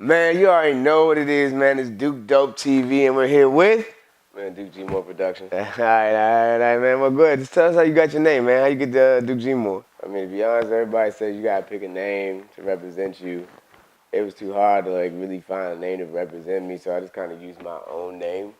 Man, you already know what it is, man. It's Duke Dope TV, and we're here with... Man, DukeGmore Production. all right, man. Well, good. Just tell us how you got your name, man. How you get DukeGmore? I mean, to be honest, everybody says you gotta pick a name to represent you. It was too hard to, like, really find a name to represent me, so I just kind of used my own name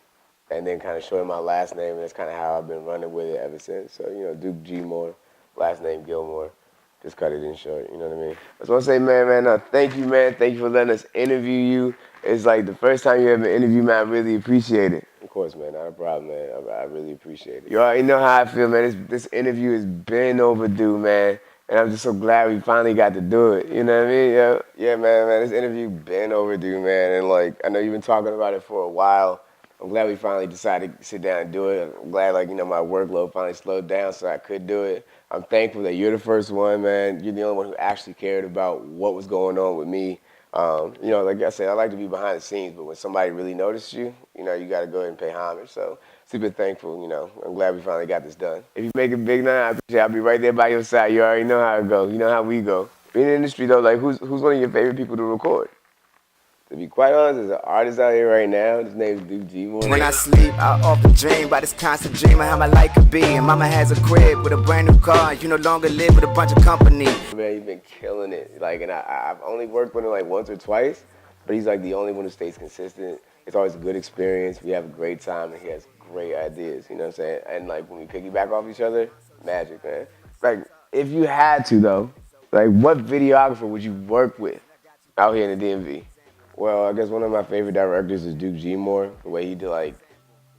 and then kind of showed my last name, and that's kind of how I've been running with it ever since. So, you know, DukeGmore, last name Gilmore. Just cut it in short, you know what I mean? I just want to say, man, thank you, man. Thank you for letting us interview you. It's like the first time you ever interviewed, man. I really appreciate it. Of course, man, not a problem, man. I really appreciate it. You already know how I feel, man. This interview has been overdue, man. And I'm just so glad we finally got to do it. You know what I mean? Yeah, man, this interview been overdue, man. And like, I know you've been talking about it for a while. I'm glad we finally decided to sit down and do it. I'm glad, like, you know, my workload finally slowed down so I could do it. I'm thankful that you're the first one, man. You're the only one who actually cared about what was going on with me. You know, like I said, I like to be behind the scenes, but when somebody really noticed you, you know, you got to go ahead and pay homage. So, super thankful, you know. I'm glad we finally got this done. If you make it big now, I appreciate it. I'll be right there by your side. You already know how it goes. You know how we go. Being in the industry, though, like, who's one of your favorite people to record? To be quite honest, there's an artist out here right now. His name's DukeGmore. When I sleep, I often dream about this constant dream of how my life could be. And mama has a crib with a brand new car. You no longer live with a bunch of company. Man, he's been killing it. Like, and I've only worked with him like once or twice, but he's like the only one who stays consistent. It's always a good experience. We have a great time, and he has great ideas. You know what I'm saying? And like when we piggyback off each other, magic, man. Like, if you had to though, like, what videographer would you work with out here in the DMV? Well, I guess one of my favorite directors is DukeGmore. The way he like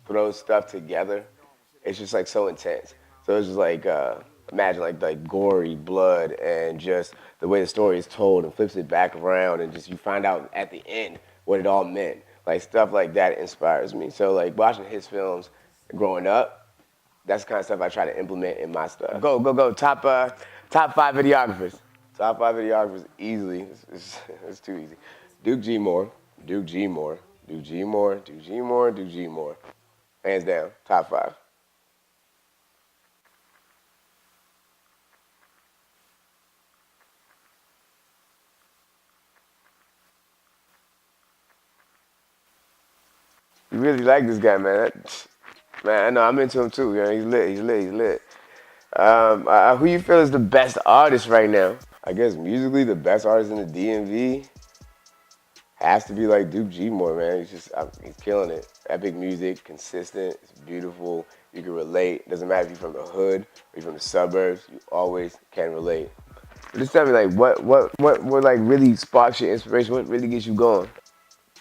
throws stuff together, it's just like so intense. So it's just like imagine like gory blood and just the way the story is told and flips it back around and just you find out at the end what it all meant. Like stuff like that inspires me. So like watching his films growing up, that's the kind of stuff I try to implement in my stuff. Go. Top 5 videographers. Top 5 videographers easily. It's too easy. DukeGmore. Hands down, top 5. You really like this guy, man. Man, I know, I'm into him too. You know, he's lit. Who you feel is the best artist right now? I guess musically, the best artist in the DMV has to be like DukeGmore, man. He's killing it. Epic music, consistent, it's beautiful. You can relate. Doesn't matter if you're from the hood or you're from the suburbs. You always can relate. But just tell me, like, what like really sparks your inspiration? What really gets you going?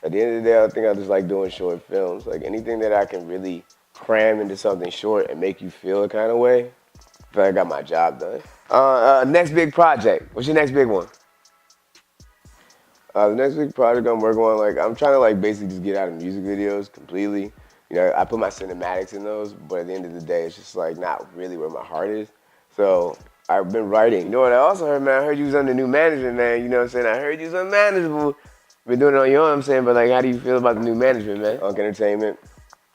At the end of the day, I think I just like doing short films. Like anything that I can really cram into something short and make you feel a kind of way, I feel like I got my job done. Next big project. What's your next big one? The next big project I'm working on, like, I'm trying to, like, basically just get out of music videos completely. You know, I put my cinematics in those, but at the end of the day, it's just, like, not really where my heart is. So I've been writing. You know what I also heard, man? I heard you was under new management, man. You know what I'm saying? I heard you was unmanageable. Been doing it on your own, I'm saying, but, like, how do you feel about the new management, man? Unk Entertainment.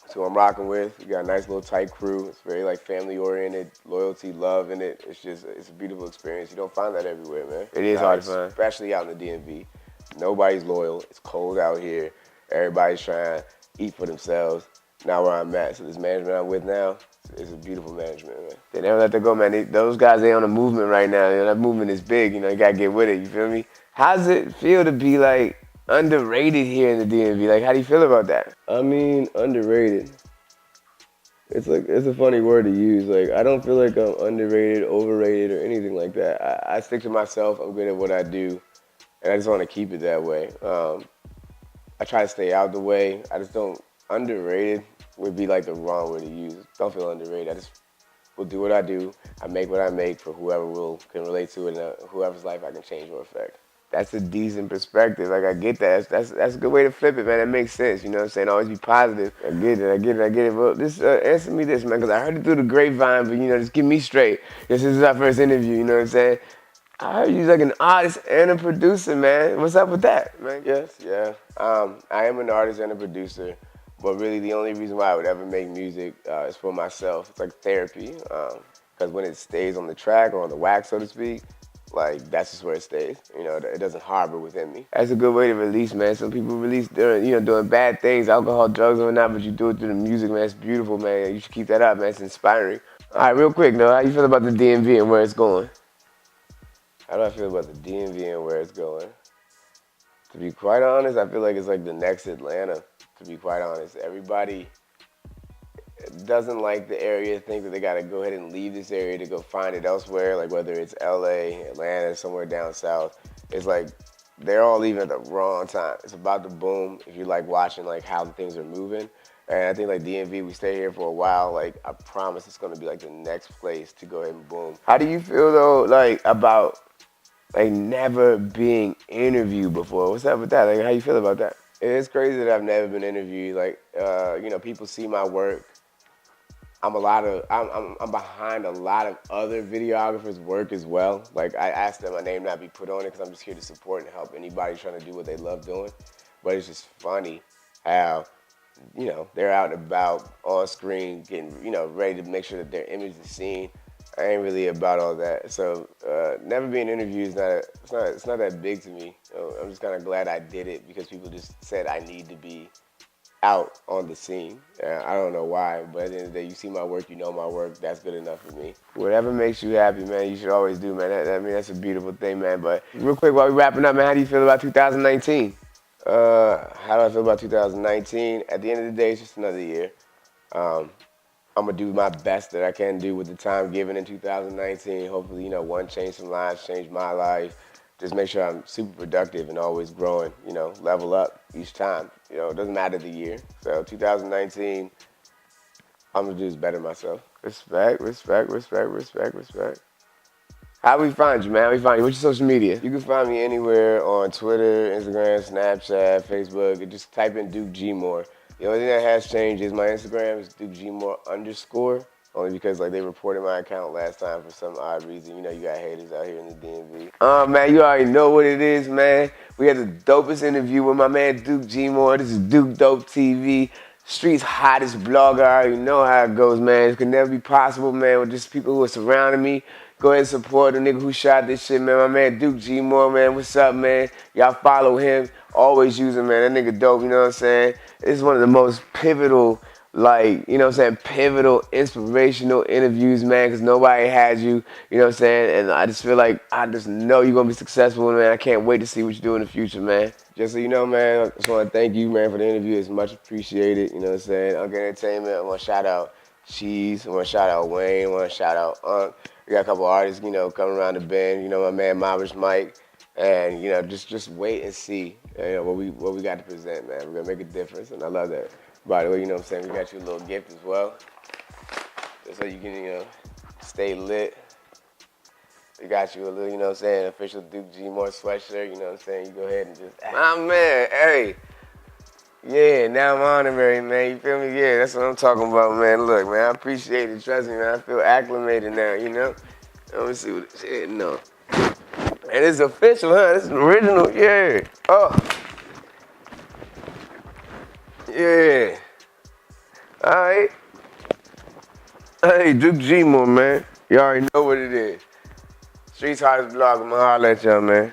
That's who I'm rocking with. We got a nice little tight crew. It's very, like, family-oriented, loyalty, love in it. It's a beautiful experience. You don't find that everywhere, man. It is hard to find. Especially out in the DMV. Nobody's loyal. It's cold out here. Everybody's trying to eat for themselves. Now where I'm at, so this management I'm with now, it's a beautiful management, man. They never let that go, man. Those guys, they on a movement right now. You know, that movement is big. You know, you gotta get with it. You feel me? How does it feel to be like underrated here in the DMV? Like, how do you feel about that? I mean, underrated. It's a funny word to use. Like, I don't feel like I'm underrated, overrated, or anything like that. I stick to myself. I'm good at what I do. And I just want to keep it that way. I try to stay out the way. I just don't, underrated would be like the wrong word to use. Don't feel underrated. I just will do what I do. I make what I make for whoever can relate to it and whoever's life I can change or affect. That's a decent perspective. Like, I get that. That's a good way to flip it, man. That makes sense. You know what I'm saying? Always be positive. I get it. Well, answer me this, man, because I heard it through the grapevine, but, you know, just get me straight. This is our first interview, you know what I'm saying? I heard you're like an artist and a producer, man. What's up with that, man? Yes, yeah. I am an artist and a producer, but really the only reason why I would ever make music is for myself. It's like therapy, because when it stays on the track or on the wax, so to speak, like that's just where it stays. You know, it doesn't harbor within me. That's a good way to release, man. Some people release during, doing bad things, alcohol, drugs, or whatnot, but you do it through the music, man. It's beautiful, man. You should keep that up, man. It's inspiring. All right, real quick, though, how you feel about the DMV and where it's going? How do I feel about the DMV and where it's going? To be quite honest, I feel like it's like the next Atlanta. To be quite honest, everybody doesn't like the area, think that they got to go ahead and leave this area to go find it elsewhere, like whether it's LA, Atlanta, somewhere down south. It's like they're all leaving at the wrong time. It's about to boom if you like watching like how the things are moving. And I think like DMV, we stay here for a while. Like I promise it's gonna be like the next place to go ahead and boom. How do you feel though, like about like never being interviewed before? What's up with that? Like how you feel about that? It's crazy that I've never been interviewed. Like people see my work. I'm behind a lot of other videographers' work as well. Like I asked that my name not be put on it because I'm just here to support and help anybody trying to do what they love doing. But it's just funny how, they're out and about on screen getting, ready to make sure that their image is seen. I ain't really about all that. So never being interviewed it's not that big to me. I'm just kind of glad I did it because people just said I need to be out on the scene. I don't know why, but at the end of the day, you see my work, you know my work, that's good enough for me. Whatever makes you happy, man, you should always do, man. That's a beautiful thing, man. But real quick, while we're wrapping up, man, how do you feel about 2019? How do I feel about 2019? At the end of the day, it's just another year. I'm gonna do my best that I can do with the time given in 2019. Hopefully, one, change some lives, change my life. Just make sure I'm super productive and always growing, level up each time. It doesn't matter the year. So 2019, I'm gonna do is better myself. Respect, respect, respect, respect, respect. How we find you, man? How we find you? What's your social media? You can find me anywhere on Twitter, Instagram, Snapchat, Facebook. And just type in DukeGmore. The only thing that has changed is my Instagram is DukeGmore_. Only because they reported my account last time for some odd reason. You got haters out here in the DMV. Man, you already know what it is, man. We had the dopest interview with my man DukeGmore. This is Duke Dope TV. Street's hottest blogger. I already know how it goes, man. It could never be possible, man, with just people who are surrounding me. Go ahead and support the nigga who shot this shit, man. My man DukeGmore, man. What's up, man? Y'all follow him. Always use him, man. That nigga dope, you know what I'm saying? This is one of the most pivotal, pivotal, inspirational interviews, man, because nobody had you, you know what I'm saying? And I just feel like, I just know you're going to be successful, man. I can't wait to see what you do in the future, man. Just so you know, man, I just want to thank you, man, for the interview. It's much appreciated, you know what I'm saying? Unk Entertainment, I want to shout out Cheese, I want to shout out Wayne, I want to shout out Unk. We got a couple artists, coming around the bend, my man Mavish Mike. And, just wait and see, what we got to present, man. We're going to make a difference, and I love that. By the way, you know what I'm saying, we got you a little gift as well. Just so you can, stay lit. We got you a little, you know what I'm saying, official DukeGmore sweatshirt, you know what I'm saying? You go ahead and just, my man, hey. Yeah, now I'm honorary, man. You feel me? Yeah, that's what I'm talking about, man. Look, man, I appreciate it. Trust me, man. I feel acclimated now, Let me see what this is. No. And it's official, huh? This is original. Yeah. Oh. Yeah. All right. Hey, DukeGmore, man. You already know what it is. Streets hottest blog. I'm going to holler at y'all, man.